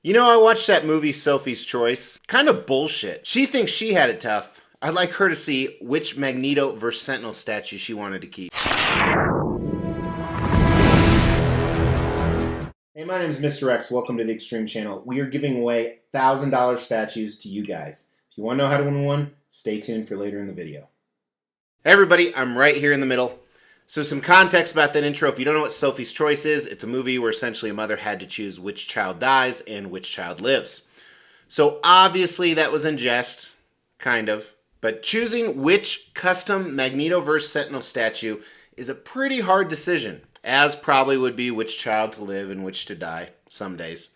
You know, I watched that movie Sophie's Choice. Kind of bullshit. She thinks she had it tough. I'd like her to see which Magneto versus Sentinel statue she wanted to keep. Hey, my name is Mr. X. Welcome to the Extreme channel. We are giving away $1,000 statues to you guys. If you want to know how to win one, stay tuned for later in the video. Hey everybody, I'm right here in the middle. So some context about that intro. If you don't know what Sophie's Choice is, it's a movie where essentially a mother had to choose which child dies and which child lives. So obviously that was in jest, kind of. But choosing which custom Magneto vs. Sentinel statue is a pretty hard decision, as probably would be which child to live and which to die some days.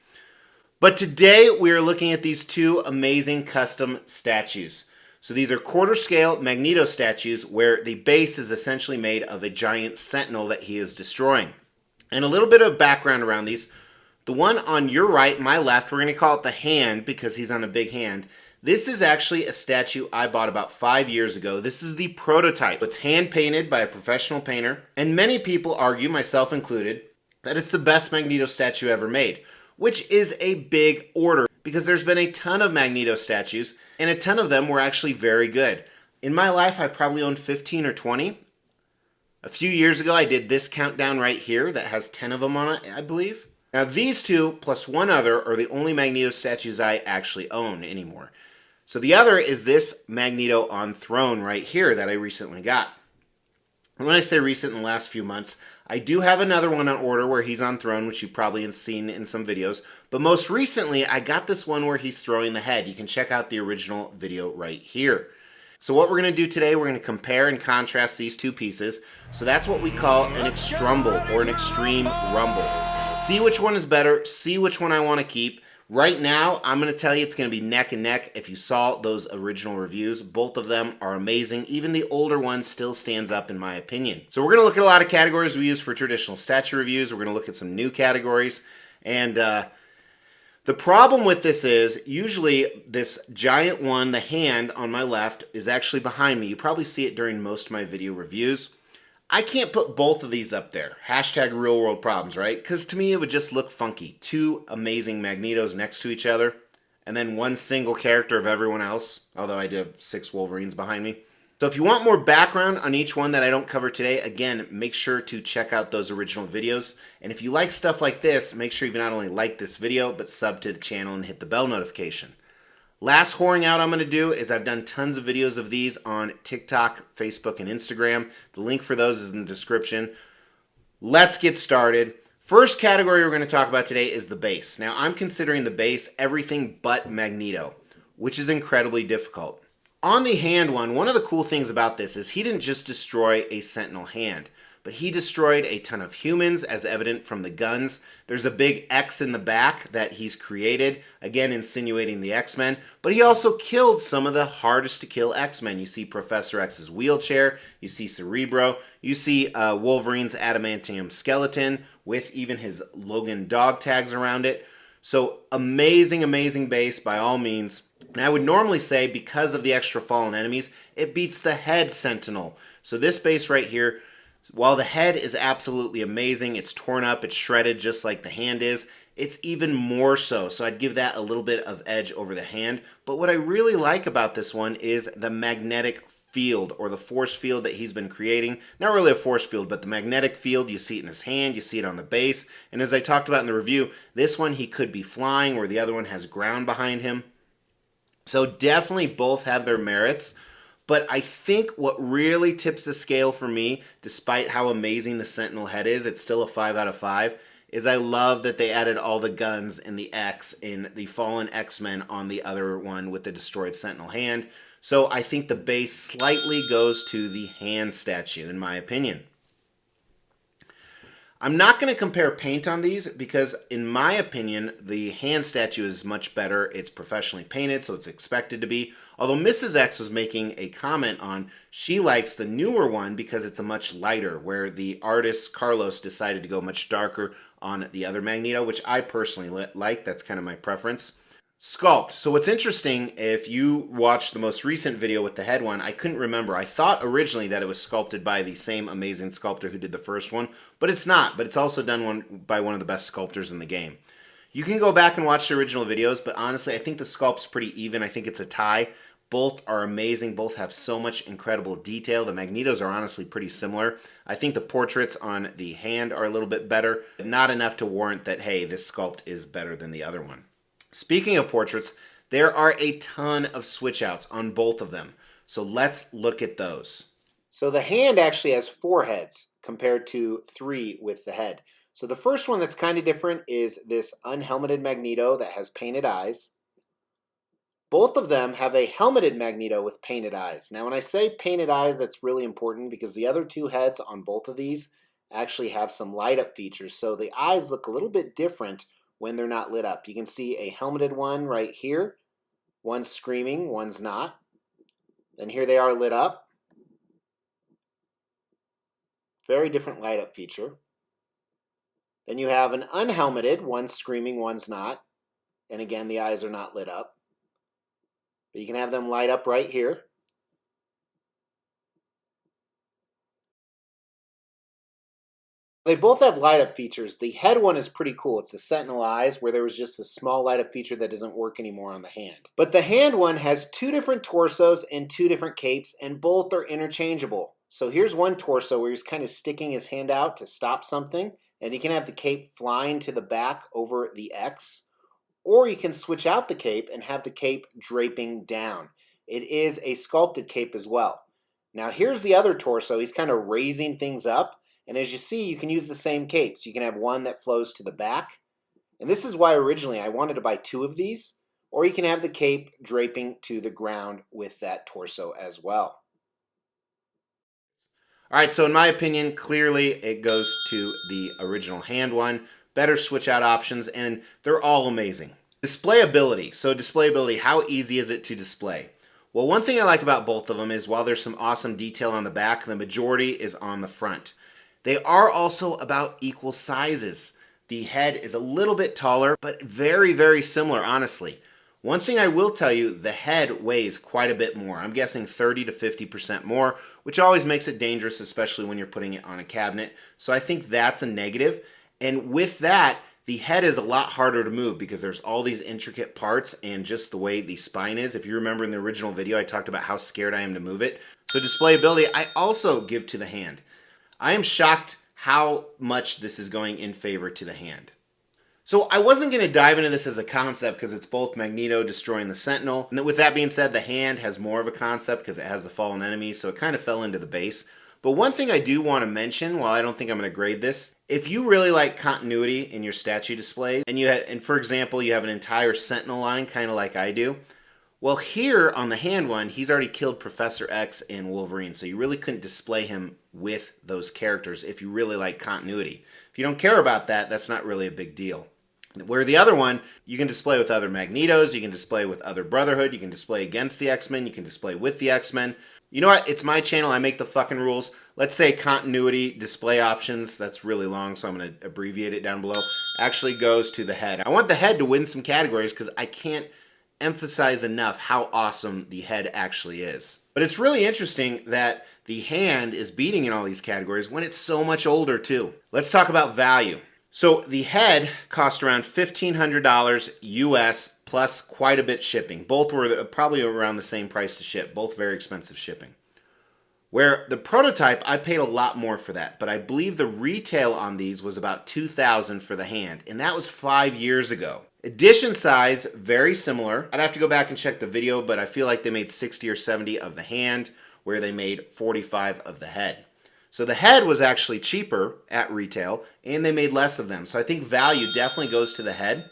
But today we are looking at these two amazing custom statues. So these are quarter scale Magneto statues where the base is essentially made of a giant sentinel that he is destroying. And a little bit of background around these. The one on your right, my left, we're going to call it the hand because he's on a big hand. This is actually a statue I bought about 5 years ago. This is the prototype. It's hand painted by a professional painter. And many people argue, myself included, that it's the best Magneto statue ever made, which is a big order because there's been a ton of Magneto statues and a ton of them were actually very good. In my life, I've probably owned 15 or 20. A few years ago, I did this countdown right here that has 10 of them on it, I believe. Now, these two plus one other are the only Magneto statues I actually own anymore. So the other is this Magneto on throne right here that I recently got. And when I say recent, in the last few months, I do have another one on order where he's on throne, which you've probably seen in some videos. But most recently, I got this one where he's throwing the head. You can check out the original video right here. So what we're going to do today, we're going to compare and contrast these two pieces. So that's what we call an Xtrumble or an extreme rumble. See which one is better, see which one I want to keep. Right now, I'm going to tell you it's going to be neck and neck. If you saw those original reviews, both of them are amazing. Even the older one still stands up in my opinion. So we're going to look at a lot of categories we use for traditional statue reviews. We're going to look at some new categories. And the problem with this is usually this giant one, the hand on my left, is actually behind me. You probably see it during most of my video reviews. I can't put both of these up there. Hashtag real world problems, right? Because to me it would just look funky. Two amazing Magnetos next to each other, and then one single character of everyone else, although I do have 6 Wolverines behind me. So if you want more background on each one that I don't cover today, again, make sure to check out those original videos. And if you like stuff like this, make sure you not only like this video, but sub to the channel and hit the bell notification. Last whoring out I'm going to do is I've done tons of videos of these on TikTok, Facebook, and Instagram. The link for those is in the description. Let's get started. First category we're going to talk about today is the base. Now, I'm considering the base everything but Magneto, which is incredibly difficult. On the hand one of the cool things about this is he didn't just destroy a Sentinel hand, but he destroyed a ton of humans, as evident from the guns. There's a big X in the back that he's created, again insinuating the X-Men, but he also killed some of the hardest to kill X-Men. You see Professor X's wheelchair, you see Cerebro, you see Wolverine's adamantium skeleton with even his Logan dog tags around it. So amazing, amazing base by all means. And I would normally say because of the extra fallen enemies, it beats the head Sentinel. So this base right here, while the head is absolutely amazing, it's torn up, it's shredded just like the hand is, it's even more so. So I'd give that a little bit of edge over the hand. But what I really like about this one is the magnetic field or the force field that he's been creating. Not really a force field, but the magnetic field. You see it in his hand, you see it on the base. And as I talked about in the review, this one he could be flying where the other one has ground behind him. So definitely both have their merits. But I think what really tips the scale for me, despite how amazing the Sentinel head is, it's still a 5 out of 5, is I love that they added all the guns and the X in the fallen X-Men on the other one with the destroyed Sentinel hand. So I think the base slightly goes to the hand statue, in my opinion. I'm not going to compare paint on these because, in my opinion, the hand statue is much better. It's professionally painted, so it's expected to be. Although Mrs. X was making a comment on she likes the newer one because it's a much lighter, where the artist Carlos decided to go much darker on the other Magneto, which I personally like. That's kind of my preference. Sculpt. So what's interesting, if you watched the most recent video with the head one, I couldn't remember. I thought originally that it was sculpted by the same amazing sculptor who did the first one, but it's not. But it's also done by one of the best sculptors in the game. You can go back and watch the original videos, but honestly, I think the sculpt's pretty even. I think it's a tie. Both are amazing. Both have so much incredible detail. The Magnetos are honestly pretty similar. I think the portraits on the hand are a little bit better, but not enough to warrant that, hey, this sculpt is better than the other one. Speaking of portraits, there are a ton of switch outs on both of them. So let's look at those. So the hand actually has 4 heads compared to 3 with the head. So the first one that's kind of different is this unhelmeted Magneto that has painted eyes. Both of them have a helmeted Magneto with painted eyes. Now when I say painted eyes, that's really important because the other 2 heads on both of these actually have some light up features. So the eyes look a little bit different when they're not lit up. You can see a helmeted one right here. One's screaming, one's not. And here they are lit up. Very different light up feature. Then you have an unhelmeted, one's screaming, one's not. And again, the eyes are not lit up. But you can have them light up right here. They both have light up features. The head one is pretty cool. It's the Sentinel eyes, where there was just a small light up feature that doesn't work anymore on the hand. But the hand one has 2 different torsos and 2 different capes, and both are interchangeable. So here's one torso where he's kind of sticking his hand out to stop something, and you can have the cape flying to the back over the X. Or you can switch out the cape and have the cape draping down. It is a sculpted cape as well. Now here's the other torso. He's kind of raising things up. And as you see, you can use the same capes. You can have one that flows to the back. And this is why originally I wanted to buy 2 of these. Or you can have the cape draping to the ground with that torso as well. All right, so in my opinion, clearly it goes to the original hand one. Better switch out options, and they're all amazing. Displayability. So displayability, how easy is it to display? Well, one thing I like about both of them is while there's some awesome detail on the back, the majority is on the front. They are also about equal sizes. The head is a little bit taller, but very, very similar, honestly. One thing I will tell you, the head weighs quite a bit more. I'm guessing 30 to 50% more, which always makes it dangerous, especially when you're putting it on a cabinet. So I think that's a negative. And with that, the head is a lot harder to move because there's all these intricate parts and just the way the spine is. If you remember in the original video, I talked about how scared I am to move it. So displayability, I also give to the hand. I am shocked how much this is going in favor to the hand. So I wasn't going to dive into this as a concept because it's both Magneto destroying the Sentinel. And with that being said, the hand has more of a concept because it has the fallen enemies, so it kind of fell into the base. But one thing I do want to mention, while I don't think I'm going to grade this, if you really like continuity in your statue displays, and for example, you have an entire Sentinel line, kind of like I do, well, here on the hand one, he's already killed Professor X and Wolverine, so you really couldn't display him with those characters if you really like continuity. If you don't care about that, that's not really a big deal. Where the other one, you can display with other Magnetos, you can display with other Brotherhood, you can display against the X-Men, you can display with the X-Men. You know what? It's my channel. I make the fucking rules. Let's say continuity display options. That's really long, so I'm going to abbreviate it down below. Actually goes to the head. I want the head to win some categories because I can't emphasize enough how awesome the head actually is. But it's really interesting that the hand is beating in all these categories when it's so much older too. Let's talk about value. So the head cost around $1,500 US plus quite a bit shipping. Both were probably around the same price to ship. Both very expensive shipping. Where the prototype, I paid a lot more for that, but I believe the retail on these was about $2,000 for the hand, and that was 5 years ago. Edition size, very similar. I'd have to go back and check the video, but I feel like they made 60 or 70 of the hand, where they made 45 of the head. So the head was actually cheaper at retail, and they made less of them. So I think value definitely goes to the head.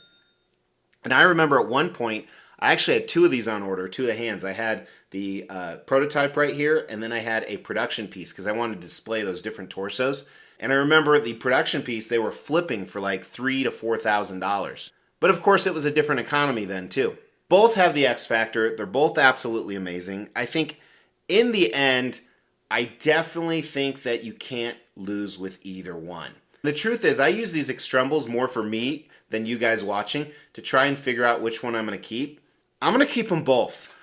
And I remember at one point, I actually had 2 of these on order, 2 of the hands. I had the prototype right here, and then I had a production piece because I wanted to display those different torsos. And I remember the production piece, they were flipping for like $3,000 to $4,000. But of course, it was a different economy then too. Both have the X factor. They're both absolutely amazing. I think in the end, I definitely think that you can't lose with either one. The truth is, I use these Xtrumbles more for me than you guys watching to try and figure out which one I'm going to keep. I'm going to keep them both.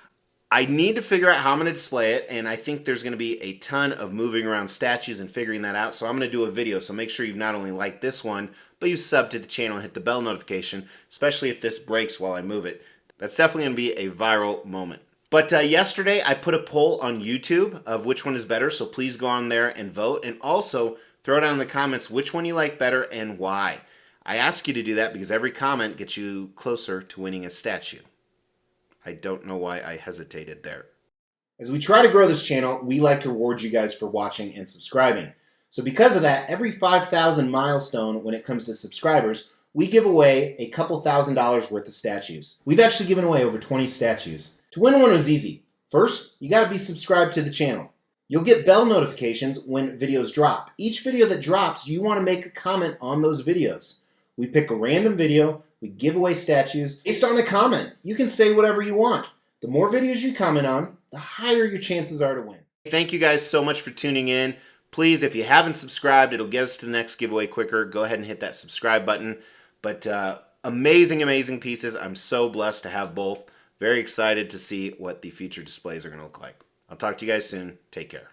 I need to figure out how I'm going to display it, and I think there's going to be a ton of moving around statues and figuring that out, so I'm going to do a video, so make sure you've not only liked this one, but you sub to the channel and hit the bell notification, especially if this breaks while I move it. That's definitely going to be a viral moment. But yesterday I put a poll on YouTube of which one is better, so please go on there and vote. And also throw down in the comments which one you like better and why. I ask you to do that because every comment gets you closer to winning a statue. I don't know why I hesitated there. As we try to grow this channel, we like to reward you guys for watching and subscribing. So because of that, every 5,000 milestone when it comes to subscribers, we give away a couple $1,000s worth of statues. We've actually given away over 20 statues. To win one was easy. First, you gotta be subscribed to the channel. You'll get bell notifications when videos drop. Each video that drops, you wanna make a comment on those videos. We pick a random video, we give away statues based on a comment. You can say whatever you want. The more videos you comment on, the higher your chances are to win. Thank you guys so much for tuning in. Please, if you haven't subscribed, it'll get us to the next giveaway quicker. Go ahead and hit that subscribe button. But amazing, amazing pieces. I'm so blessed to have both. Very excited to see what the future displays are going to look like. I'll talk to you guys soon. Take care.